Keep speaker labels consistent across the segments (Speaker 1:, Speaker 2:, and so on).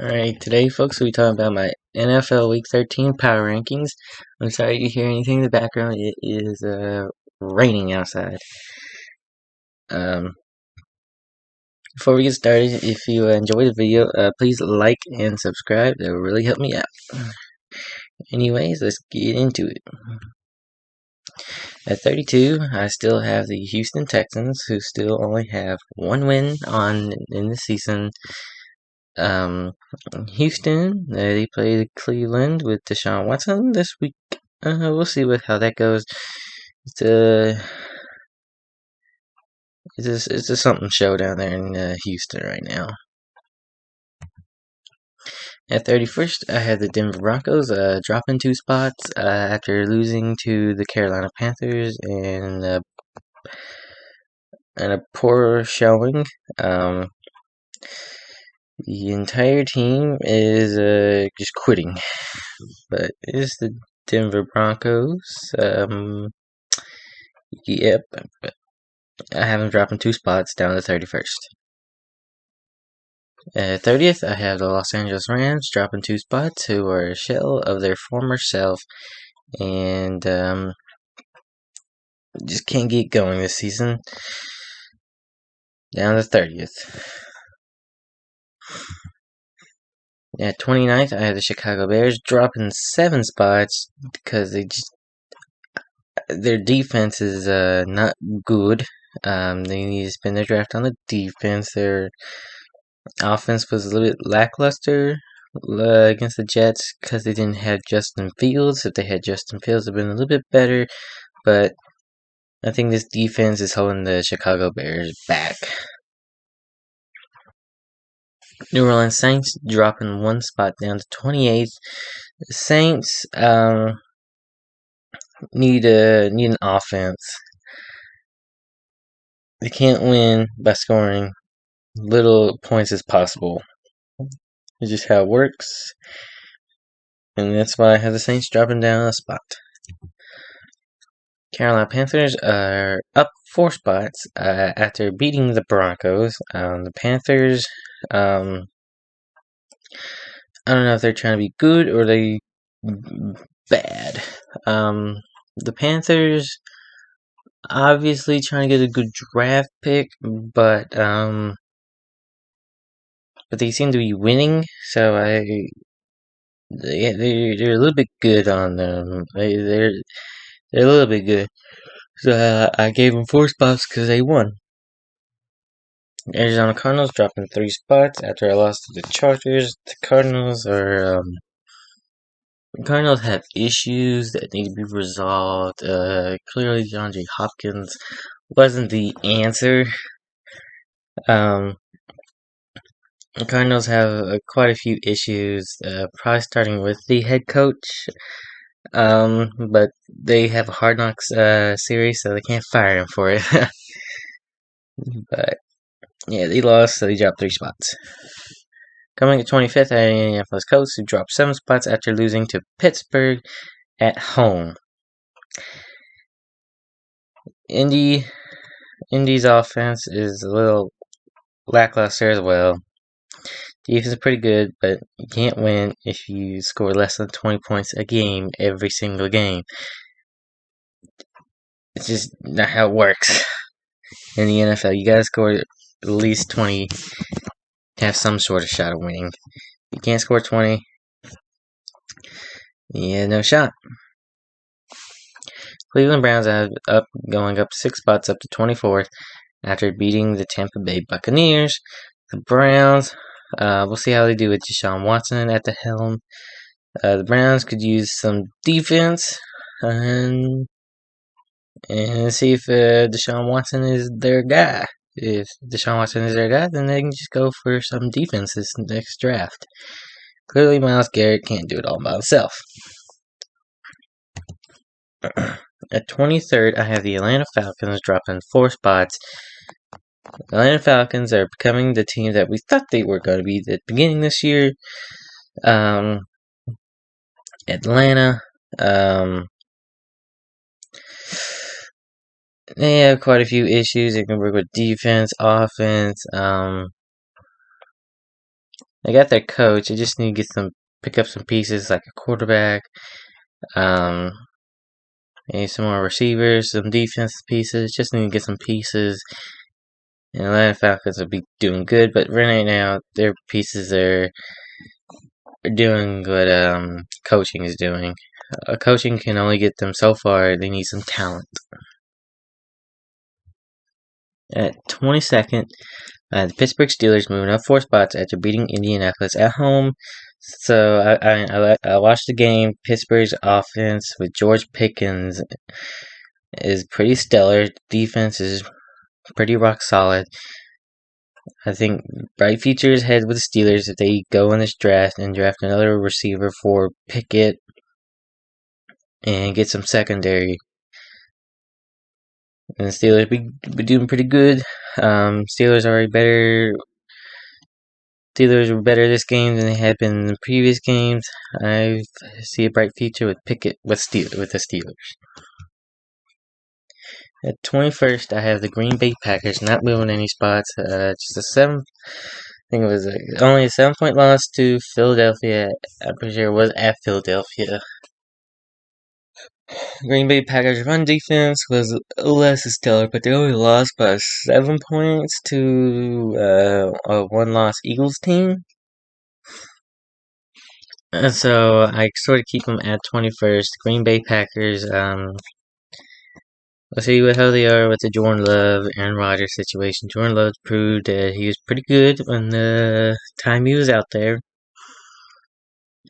Speaker 1: Alright, today folks we'll be talking about my NFL Week 13 power rankings. I'm sorry you hear anything in the background. It is raining outside. Um, Before we get started, if you enjoyed the video, please like and subscribe. That will really help me out. Anyways, let's get into it. At 32, I still have the Houston Texans, who still only have one win in the season. Houston, they play Cleveland with Deshaun Watson this week. We'll see how that goes. It's a it's a something show down there in Houston right now. At 31st, I had the Denver Broncos dropping 2 spots after losing to the Carolina Panthers and a poor showing. The entire team is just quitting, but it's the Denver Broncos. Yep, I have them dropping 2 spots down to 31st. At 30th, I have the Los Angeles Rams dropping 2 spots, who are a shell of their former self, and just can't get going this season. Down to 30th. At 29th, I have the Chicago Bears dropping 7 spots because their defense is not good. They need to spend their draft on the defense. Their offense was a little bit lackluster against the Jets because they didn't have Justin Fields. If they had Justin Fields, it would have been a little bit better. But I think this defense is holding the Chicago Bears back. New Orleans Saints dropping 1 spot down to 28th. The Saints need an offense. They can't win by scoring little points as possible. It's just how it works. And that's why I have the Saints dropping down a spot. Carolina Panthers are up 4 spots after beating the Broncos. The Panthers, I don't know if they're trying to be good or they bad. The Panthers obviously trying to get a good draft pick, but they seem to be winning, so they're a little bit good on them. They're a little bit good. So I gave them 4 spots because they won. Arizona Cardinals dropping 3 spots after I lost to the Chargers. The Cardinals have issues that need to be resolved. Clearly, DeAndre Hopkins wasn't the answer. The Cardinals have quite a few issues, probably starting with the head coach. But they have a Hard Knocks series, so they can't fire him for it. But yeah, they lost, so they dropped 3 spots. Coming at 25th, I had Indianapolis Colts, who dropped 7 spots after losing to Pittsburgh at home. Indy's offense is a little lackluster as well. Defense is pretty good, but you can't win if you score less than 20 points a game every single game. It's just not how it works in the NFL. You gotta score at least 20 to have some sort of shot of winning. If you can't score 20, yeah, no shot. Cleveland Browns going up 6 spots up to 24th after beating the Tampa Bay Buccaneers. The Browns, we'll see how they do with Deshaun Watson at the helm. The Browns could use some defense and see if Deshaun Watson is their guy. If Deshaun Watson is their guy, then they can just go for some defense this next draft. Clearly, Myles Garrett can't do it all by himself. At 23rd, I have the Atlanta Falcons dropping 4 spots. The Atlanta Falcons are becoming the team that we thought they were going to be at the beginning of this year. Atlanta, they have quite a few issues. They can work with defense, offense. They got their coach. They just need to pick up some pieces like a quarterback, maybe some more receivers, some defense pieces. Just need to get some pieces. And Atlanta Falcons will be doing good, but right now their pieces are doing what coaching is doing. Coaching can only get them so far. They need some talent. At 22nd, the Pittsburgh Steelers moving up 4 spots after beating Indianapolis at home. So I watched the game. Pittsburgh's offense with George Pickens is pretty stellar. Defense is pretty rock solid. I think bright futures ahead with the Steelers if they go in this draft and draft another receiver for Pickett and get some secondary. And the Steelers be doing pretty good. Steelers were better this game than they had been in the previous games. I see a bright future with Pickett with the Steelers. At 21st, I have the Green Bay Packers not moving any spots. Just a 7. I think it was only a 7-point loss to Philadelphia. I'm pretty sure it was at Philadelphia. Green Bay Packers run defense was less stellar, but they only lost by 7 points to a 1-loss Eagles team. And so I sort of keep them at 21st. Green Bay Packers, let's see how they are with the Jordan Love and Rodgers situation. Jordan Love proved that he was pretty good when the time he was out there.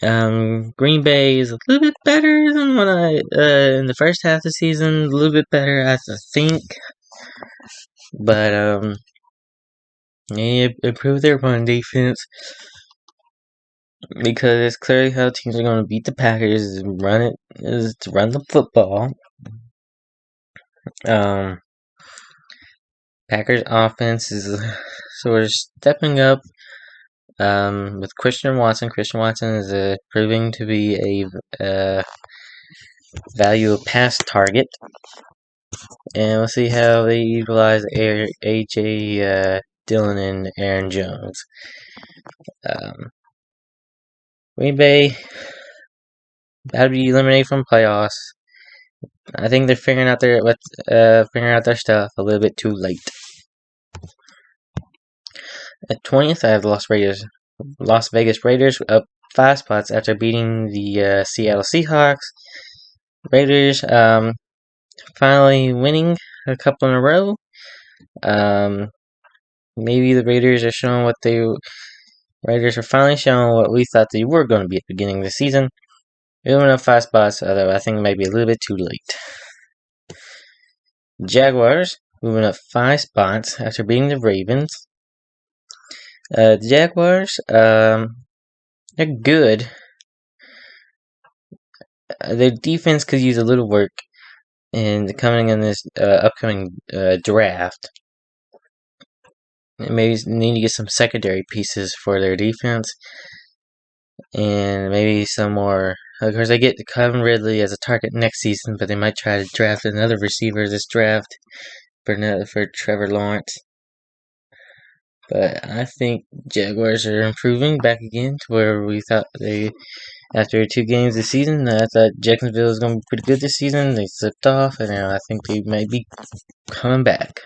Speaker 1: Green Bay is a little bit better than when in the first half of the season. A little bit better, I think. But they improved their run defense because it's clearly how teams are going to beat the Packers is to run the football. Packers offense is sort of stepping up with Christian Watson. Christian Watson is proving to be a value pass target. And we'll see how they utilize A.J. Dillon and Aaron Jones. Green Bay about to be eliminated from playoffs. I think they're figuring out their stuff a little bit too late. At 20th, I have the Las Vegas Raiders up 5 spots after beating the Seattle Seahawks. Raiders finally winning a couple in a row. Maybe the Raiders are finally showing what we thought they were going to be at the beginning of the season. Moving up 5 spots, although I think it might be a little bit too late. Jaguars moving up 5 spots after beating the Ravens. The Jaguars, they're good. Their defense could use a little work coming in this upcoming draft. Maybe need to get some secondary pieces for their defense, and maybe some more. Of course, they get Calvin Ridley as a target next season, but they might try to draft another receiver this draft for Trevor Lawrence. But I think Jaguars are improving back again to where we thought after 2 games this season, I thought Jacksonville was going to be pretty good this season. They slipped off, and now I think they might be coming back.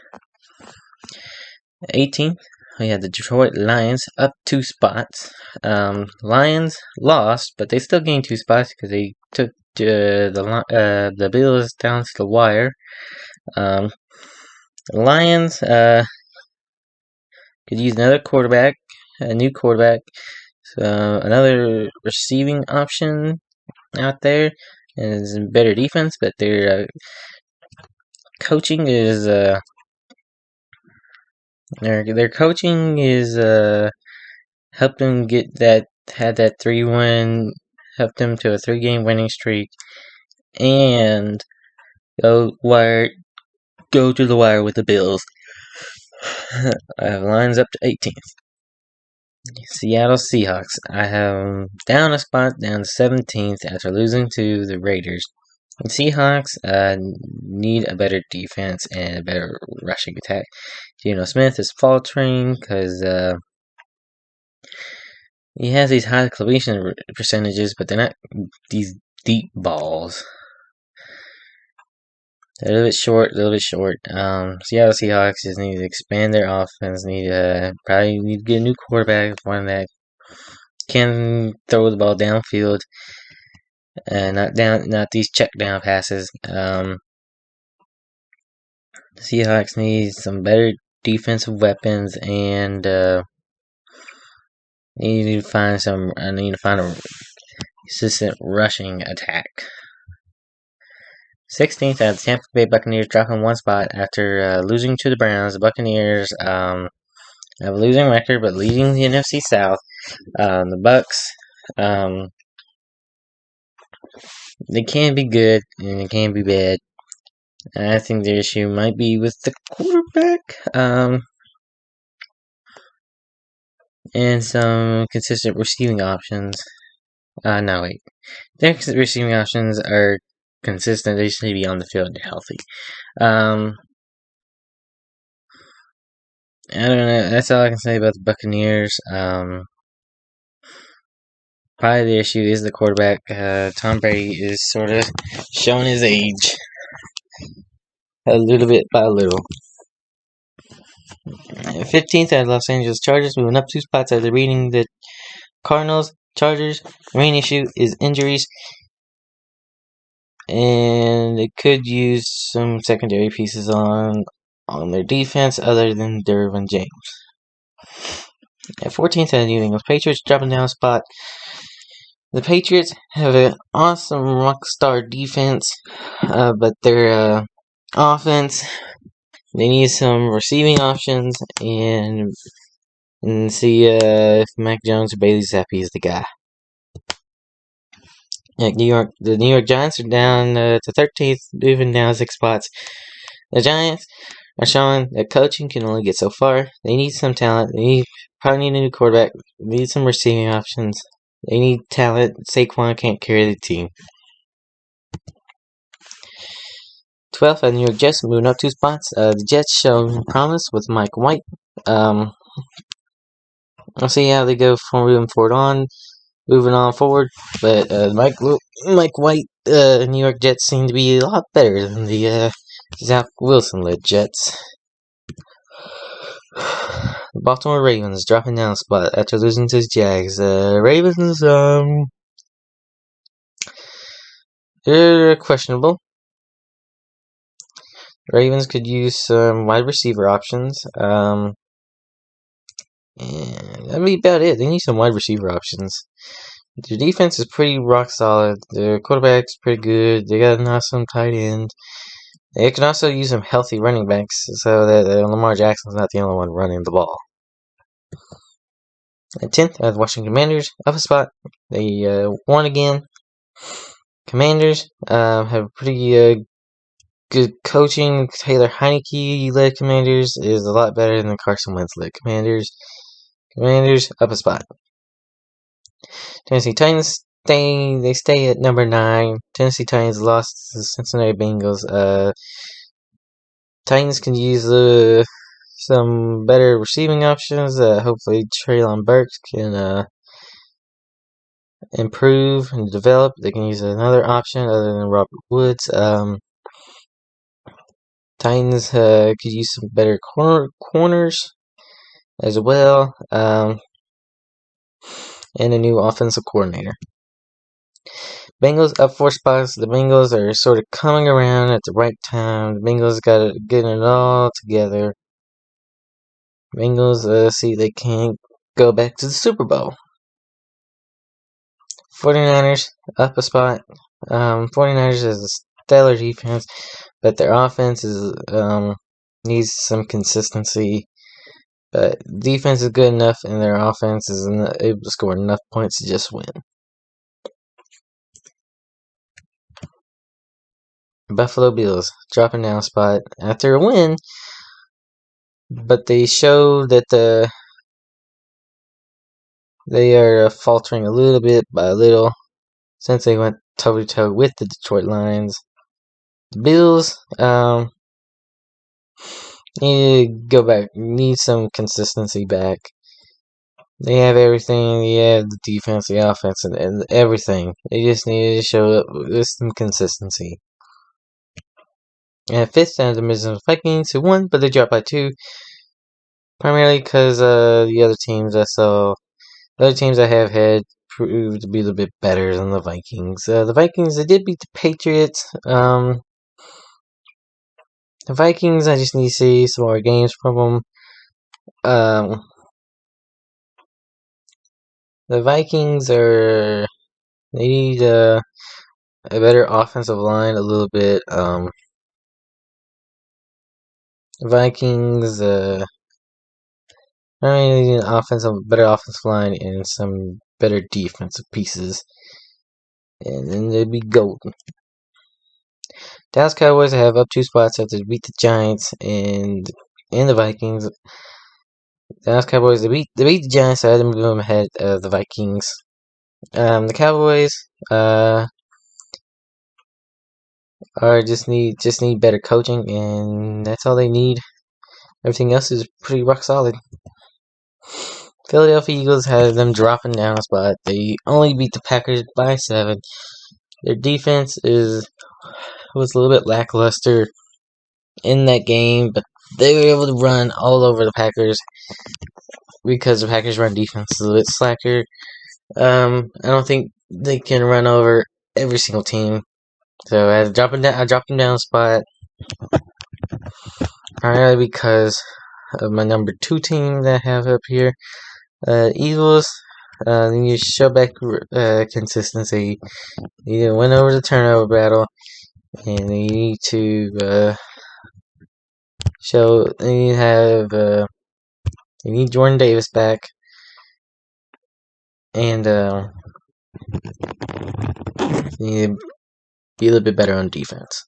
Speaker 1: 18th, we had the Detroit Lions up 2 spots. Lions lost, but they still gained 2 spots because they took the Bills down to the wire. Lions could use another quarterback, a new quarterback, so another receiving option out there, and it's better defense. But their coaching is their coaching is helped them had that 3-win, helped them to a 3-game winning streak, and go to the wire with the Bills. I have Lions up to 18th. Seattle Seahawks. I have them down a spot, down to 17th after losing to the Raiders. The Seahawks need a better defense and a better rushing attack. Geno Smith is faltering because He has these high completion percentages, but they're not these deep balls. They're a little bit short, Seattle Seahawks just need to expand their offense. Probably need to get a new quarterback, one that can throw the ball downfield, and not these check down passes. The Seahawks need some better defensive weapons, and need to find a consistent rushing attack. 16th at the Tampa Bay Buccaneers, dropping one spot after losing to the Browns. The Buccaneers have a losing record, but leading the NFC South. The Bucks, they can be good and they can be bad. And I think their issue might be with the quarterback, and some consistent receiving options. No, wait. Their receiving options are consistent. They just need to be on the field and healthy. I don't know. That's all I can say about the Buccaneers. Probably the issue is the quarterback. Tom Brady is sort of showing his age a little bit by a little. 15th at Los Angeles Chargers, moving up 2 spots after beating the Cardinals. Chargers, the main issue is injuries, and they could use some secondary pieces on their defense other than Derwin James. At 14th at New England Patriots, dropping down a spot. The Patriots have an awesome rock star defense, but their offense, they need some receiving options, and see if Mac Jones or Bailey Zappi is the guy. The New York Giants are down to 13th, moving down 6 spots. The Giants are showing that coaching can only get so far. They need some talent. They probably need a new quarterback. They need some receiving options. They need talent. Saquon can't carry the team. 12th at New York Jets, moving up 2 spots. The Jets show promise with Mike White. I'll see how they go from moving on forward. But Mike White, New York Jets seem to be a lot better than the Zach Wilson-led Jets. The Baltimore Ravens dropping down a spot after losing to the Jags. Ravens, they're questionable. Ravens could use some wide receiver options. And that'd be about it. They need some wide receiver options. Their defense is pretty rock solid. Their quarterback's pretty good. They got an awesome tight end. They can also use some healthy running backs so that Lamar Jackson's not the only one running the ball. At 10th, the Washington Commanders, up a spot. They won again. Commanders have pretty good coaching. Taylor Heinicke-led Commanders is a lot better than Carson Wentz-led Commanders. Commanders, up a spot. Tennessee Titans, they stay at number 9. Tennessee Titans lost to the Cincinnati Bengals. Titans can use some better receiving options. Hopefully Treylon Burks can improve and develop. They can use another option other than Robert Woods. Titans could use some better corners as well, and a new offensive coordinator. Bengals up 4 spots. The Bengals are sort of coming around at the right time. The Bengals got to get it all together. Bengals see if they can go back to the Super Bowl. 49ers up a spot. 49ers has a stellar defense, but their offense needs some consistency. But defense is good enough, and their offense is able to score enough points to just win. Buffalo Bills dropping down a spot after a win, but they show that they are faltering a little bit by a little since they went toe-to-toe with the Detroit Lions. The Bills need to go back, need some consistency back. They have everything. They have the defense, the offense, and everything. They just needed to show up with some consistency. And fifth and the Minnesota Vikings, who won, but they dropped by 2. Primarily because the other teams I have had proved to be a little bit better than the Vikings. The Vikings, they did beat the Patriots. The Vikings, I just need to see some more games from them. The Vikings they need a better offensive line a little bit. Vikings, I mean, better offensive line and some better defensive pieces, and then they'd be golden. Dallas Cowboys have up 2 spots after they beat the Giants and the Vikings. Dallas Cowboys they beat the Giants, so I had to move them ahead of the Vikings. The Cowboys just need better coaching, and that's all they need. Everything else is pretty rock solid. Philadelphia Eagles had them dropping down a spot. They only beat the Packers by 7. Their defense was a little bit lackluster in that game, but they were able to run all over the Packers because the Packers' run defense is a little bit slacker. I don't think they can run over every single team. So I dropped them down a spot primarily because of my number 2 team that I have up here. Eagles, they need to show back consistency. They need to win over the turnover battle, and they need to they need Jordan Davis back, and they need to be a little bit better on defense.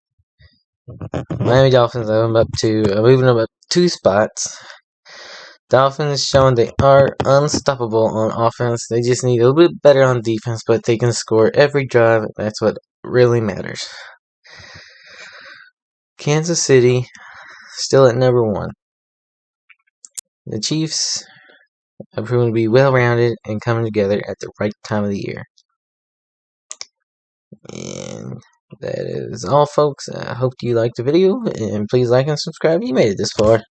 Speaker 1: Miami Dolphins, I'm moving them up 2 spots. Dolphins showing they are unstoppable on offense. They just need a little bit better on defense, but they can score every drive. That's what really matters. Kansas City, still at number 1. The Chiefs have proven to be well-rounded and coming together at the right time of the year. And that is all, folks. I hope you liked the video, and please like and subscribe if you made it this far.